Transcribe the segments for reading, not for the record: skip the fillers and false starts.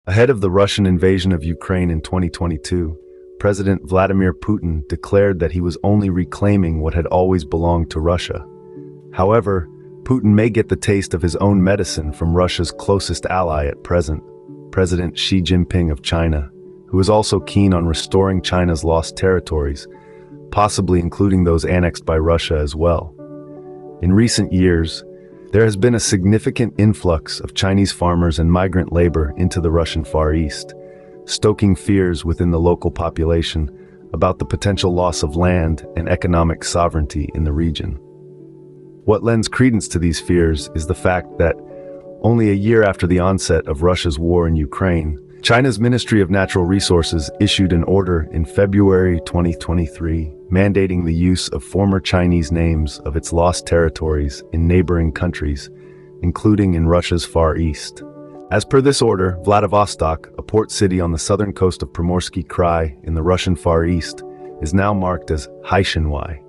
Ahead of the Russian invasion of Ukraine in 2022, President Vladimir Putin declared that he was only reclaiming what had always belonged to Russia. However, Putin may get the taste of his own medicine from Russia's closest ally at present, President Xi Jinping of China, who is also keen on restoring China's lost territories, possibly including those annexed by Russia as well. In recent years, there has been a significant influx of Chinese farmers and migrant labor into the Russian Far East, stoking fears within the local population about the potential loss of land and economic sovereignty in the region. What lends credence to these fears is the fact that only a year after the onset of Russia's war in Ukraine, China's Ministry of Natural Resources issued an order in February 2023 mandating the use of former Chinese names of its lost territories in neighboring countries, including in Russia's Far East. As per this order, Vladivostok, a port city on the southern coast of Primorsky Krai in the Russian Far East, is now marked as Haishanwai.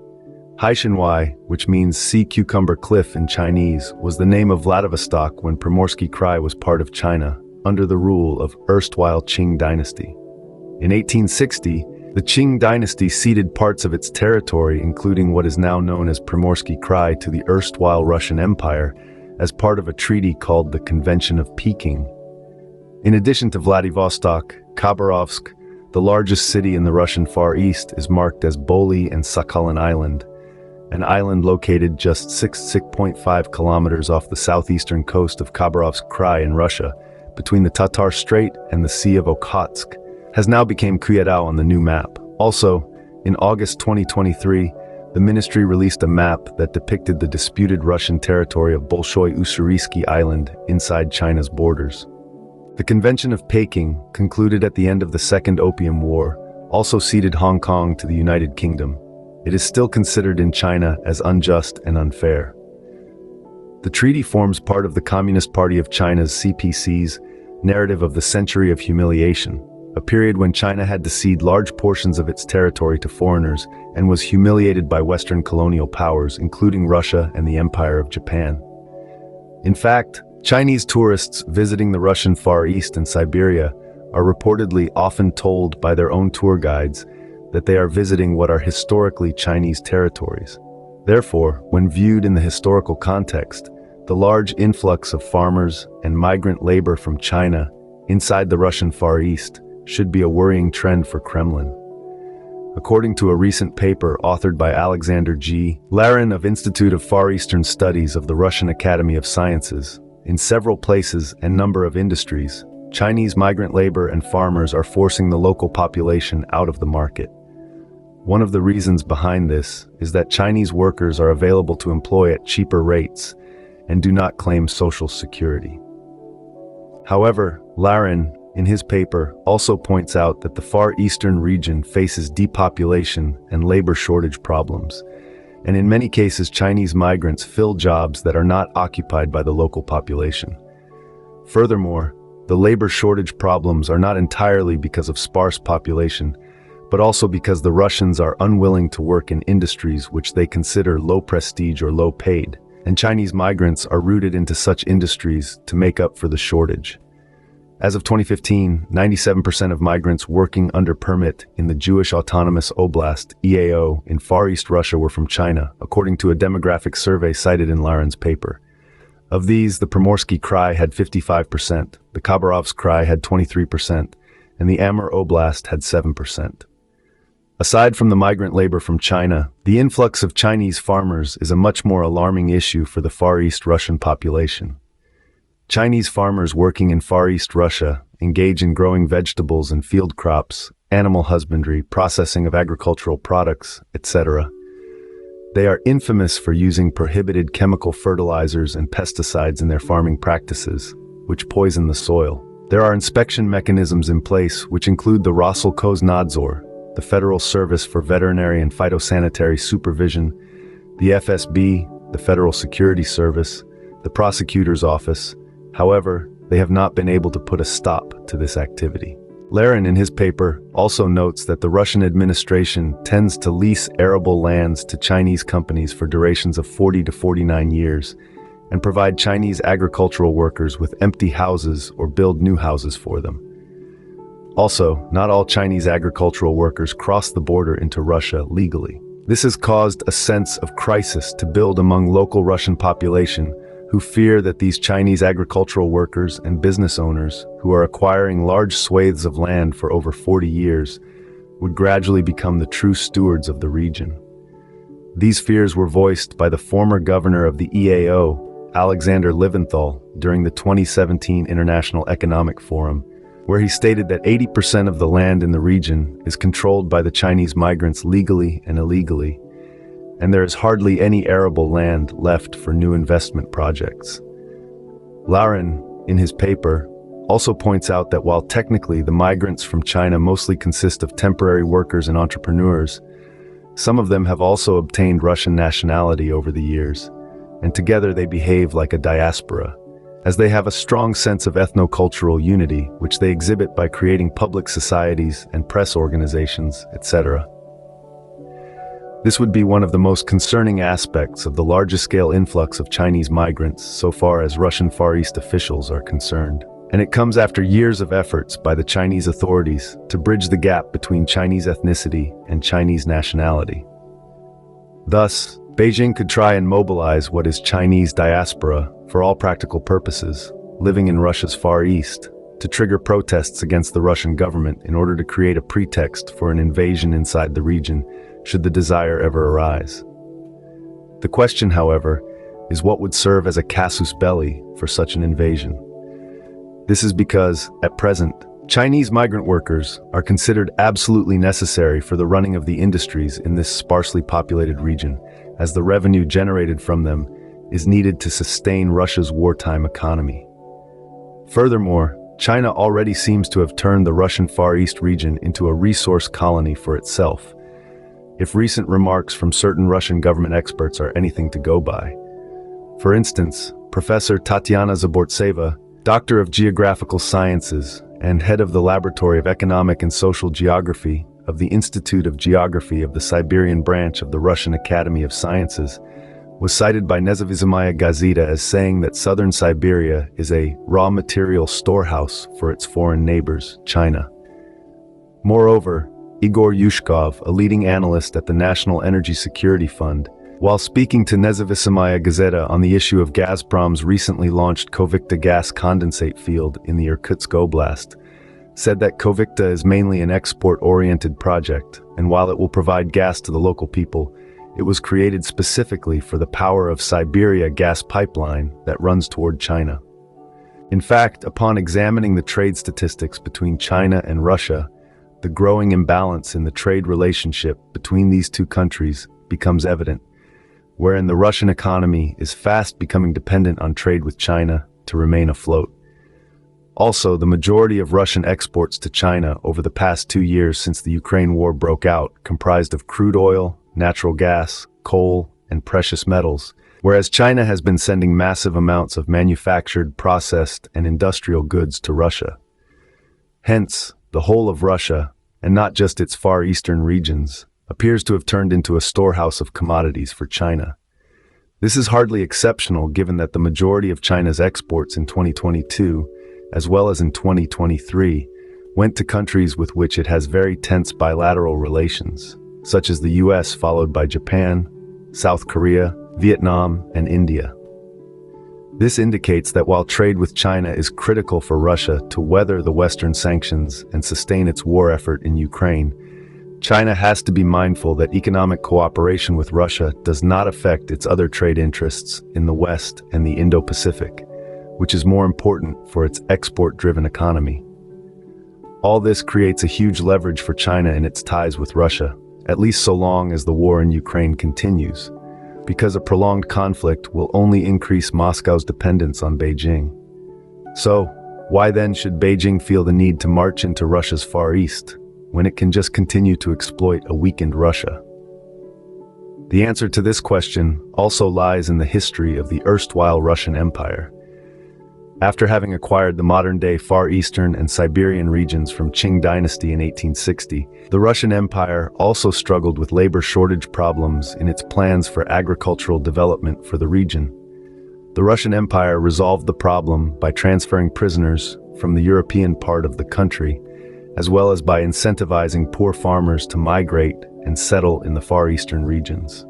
Haishanwai, which means sea cucumber cliff in Chinese, was the name of Vladivostok when Primorsky Krai was part of China, under the rule of erstwhile Qing dynasty. In 1860, the Qing dynasty ceded parts of its territory, including what is now known as Primorsky Krai, to the erstwhile Russian Empire as part of a treaty called the Convention of Peking. In addition to Vladivostok, Khabarovsk, the largest city in the Russian Far East, is marked as Boli and Sakhalin Island, an island located just 6.5 kilometers off the southeastern coast of Khabarovsk Krai in Russia, between the Tatar Strait and the Sea of Okhotsk, has now become Kuyedao on the new map. Also, in August 2023, the ministry released a map that depicted the disputed Russian territory of Bolshoi Ussuriysky Island inside China's borders. The Convention of Peking, concluded at the end of the Second Opium War, also ceded Hong Kong to the United Kingdom. It is still considered in China as unjust and unfair. The treaty forms part of the Communist Party of China's CPC's narrative of the Century of Humiliation, a period when China had to cede large portions of its territory to foreigners and was humiliated by Western colonial powers, including Russia and the Empire of Japan. In fact, Chinese tourists visiting the Russian Far East and Siberia are reportedly often told by their own tour guides that they are visiting what are historically Chinese territories. Therefore, when viewed in the historical context, the large influx of farmers and migrant labor from China inside the Russian Far East should be a worrying trend for Kremlin. According to a recent paper authored by Alexander G. Larin of Institute of Far Eastern Studies of the Russian Academy of Sciences, in several places and number of industries, Chinese migrant labor and farmers are forcing the local population out of the market. One of the reasons behind this is that Chinese workers are available to employ at cheaper rates and do not claim social security. However, Larin, in his paper, also points out that the Far Eastern region faces depopulation and labor shortage problems, and in many cases Chinese migrants fill jobs that are not occupied by the local population. Furthermore, the labor shortage problems are not entirely because of sparse population, but also because the Russians are unwilling to work in industries which they consider low prestige or low paid, and Chinese migrants are rooted into such industries to make up for the shortage. As of 2015, 97% of migrants working under permit in the Jewish Autonomous Oblast, EAO, in Far East Russia were from China, according to a demographic survey cited in Larin's paper. Of these, the Primorsky Krai had 55%, the Khabarovsk Krai had 23%, and the Amur Oblast had 7%. Aside from the migrant labor from China, the influx of Chinese farmers is a much more alarming issue for the Far East Russian population. Chinese farmers working in Far East Russia engage in growing vegetables and field crops, animal husbandry, processing of agricultural products, etc. They are infamous for using prohibited chemical fertilizers and pesticides in their farming practices, which poison the soil. There are inspection mechanisms in place which include the Roslkoznadzor, the Federal Service for Veterinary and Phytosanitary Supervision, the FSB, the Federal Security Service, the Prosecutor's Office. However, they have not been able to put a stop to this activity. Larin, in his paper, also notes that the Russian administration tends to lease arable lands to Chinese companies for durations of 40 to 49 years and provide Chinese agricultural workers with empty houses or build new houses for them. Also, not all Chinese agricultural workers cross the border into Russia legally. This has caused a sense of crisis to build among local Russian population who fear that these Chinese agricultural workers and business owners who are acquiring large swathes of land for over 40 years would gradually become the true stewards of the region. These fears were voiced by the former governor of the EAO, Alexander Leventhal, during the 2017 International Economic Forum, where he stated that 80% of the land in the region is controlled by the Chinese migrants legally and illegally, and there is hardly any arable land left for new investment projects. Lauren, in his paper, also points out that while technically the migrants from China mostly consist of temporary workers and entrepreneurs, some of them have also obtained Russian nationality over the years, and together they behave like a diaspora, as they have a strong sense of ethno-cultural unity, which they exhibit by creating public societies and press organizations, etc. This would be one of the most concerning aspects of the largest-scale influx of Chinese migrants so far as Russian Far East officials are concerned. And it comes after years of efforts by the Chinese authorities to bridge the gap between Chinese ethnicity and Chinese nationality. Thus, Beijing could try and mobilize what is Chinese diaspora for all practical purposes, living in Russia's Far East, to trigger protests against the Russian government in order to create a pretext for an invasion inside the region, should the desire ever arise. The question, however, is what would serve as a casus belli for such an invasion. This is because, at present, Chinese migrant workers are considered absolutely necessary for the running of the industries in this sparsely populated region, as the revenue generated from them is needed to sustain Russia's wartime economy. Furthermore, China already seems to have turned the Russian Far East region into a resource colony for itself, if recent remarks from certain Russian government experts are anything to go by. For instance, Professor Tatiana Zabortseva, Doctor of Geographical Sciences and head of the Laboratory of Economic and Social Geography of the Institute of Geography of the Siberian branch of the Russian Academy of Sciences, was cited by Nezavisimaya Gazeta as saying that southern Siberia is a raw material storehouse for its foreign neighbors, China. Moreover, Igor Yushkov, a leading analyst at the National Energy Security Fund, while speaking to Nezavisimaya Gazeta on the issue of Gazprom's recently launched Kovykta gas condensate field in the Irkutsk Oblast, said that Kovykta is mainly an export-oriented project, and while it will provide gas to the local people, it was created specifically for the Power of Siberia gas pipeline that runs toward China. In fact, upon examining the trade statistics between China and Russia, the growing imbalance in the trade relationship between these two countries becomes evident, wherein the Russian economy is fast becoming dependent on trade with China to remain afloat. Also, the majority of Russian exports to China over the past 2 years since the Ukraine war broke out comprised of crude oil, natural gas, coal, and precious metals, whereas China has been sending massive amounts of manufactured, processed, and industrial goods to Russia. Hence, the whole of Russia, and not just its far eastern regions, appears to have turned into a storehouse of commodities for China. This is hardly exceptional given that the majority of China's exports in 2022, as well as in 2023, went to countries with which it has very tense bilateral relations, such as the US followed by Japan, South Korea, Vietnam, and India. This indicates that while trade with China is critical for Russia to weather the Western sanctions and sustain its war effort in Ukraine, China has to be mindful that economic cooperation with Russia does not affect its other trade interests in the West and the Indo-Pacific, which is more important for its export-driven economy. All this creates a huge leverage for China in its ties with Russia, at least so long as the war in Ukraine continues, because a prolonged conflict will only increase Moscow's dependence on Beijing. So, why then should Beijing feel the need to march into Russia's Far East, when it can just continue to exploit a weakened Russia? The answer to this question also lies in the history of the erstwhile Russian Empire. After having acquired the modern-day Far Eastern and Siberian regions from Qing dynasty in 1860, the Russian Empire also struggled with labor shortage problems in its plans for agricultural development for the region. The Russian Empire resolved the problem by transferring prisoners from the European part of the country as well as by incentivizing poor farmers to migrate and settle in the Far Eastern regions.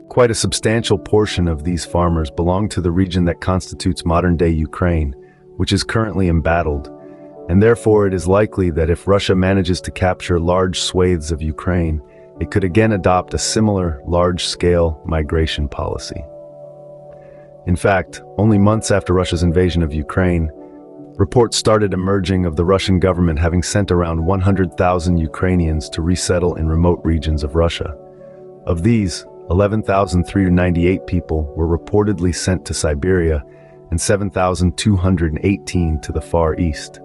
Quite a substantial portion of these farmers belong to the region that constitutes modern-day Ukraine, which is currently embattled, and therefore it is likely that if Russia manages to capture large swathes of Ukraine, it could again adopt a similar large-scale migration policy. In fact, only months after Russia's invasion of Ukraine, reports started emerging of the Russian government having sent around 100,000 Ukrainians to resettle in remote regions of Russia. Of these, 11,398 people were reportedly sent to Siberia and 7,218 to the Far East.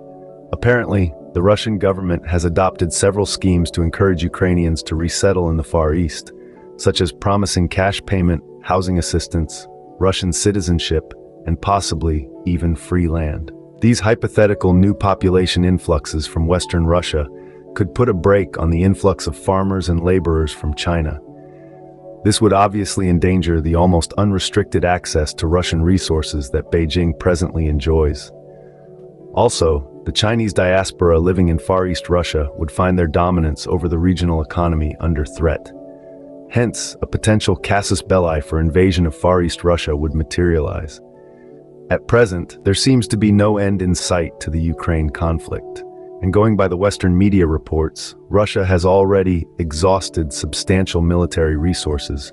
Apparently, the Russian government has adopted several schemes to encourage Ukrainians to resettle in the Far East, such as promising cash payment, housing assistance, Russian citizenship, and possibly even free land. These hypothetical new population influxes from Western Russia could put a brake on the influx of farmers and laborers from China. This would obviously endanger the almost unrestricted access to Russian resources that Beijing presently enjoys. Also, the Chinese diaspora living in Far East Russia would find their dominance over the regional economy under threat. Hence, a potential casus belli for invasion of Far East Russia would materialize. At present, there seems to be no end in sight to the Ukraine conflict, and going by the Western media reports, Russia has already exhausted substantial military resources,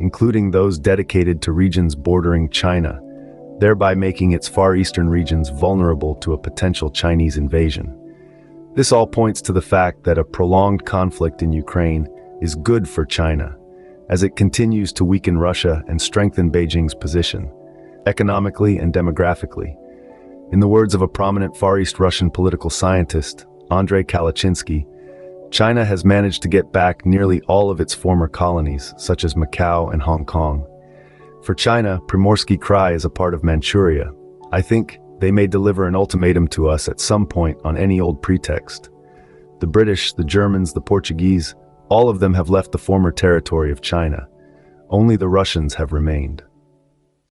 including those dedicated to regions bordering China, thereby making its Far Eastern regions vulnerable to a potential Chinese invasion. This all points to the fact that a prolonged conflict in Ukraine is good for China, as it continues to weaken Russia and strengthen Beijing's position, economically and demographically. In the words of a prominent Far East Russian political scientist, Andrei Kalachinsky, China has managed to get back nearly all of its former colonies, such as Macau and Hong Kong. For China, Primorsky Krai is a part of Manchuria. I think they may deliver an ultimatum to us at some point on any old pretext. The British, the Germans, the Portuguese, all of them have left the former territory of China. Only the Russians have remained.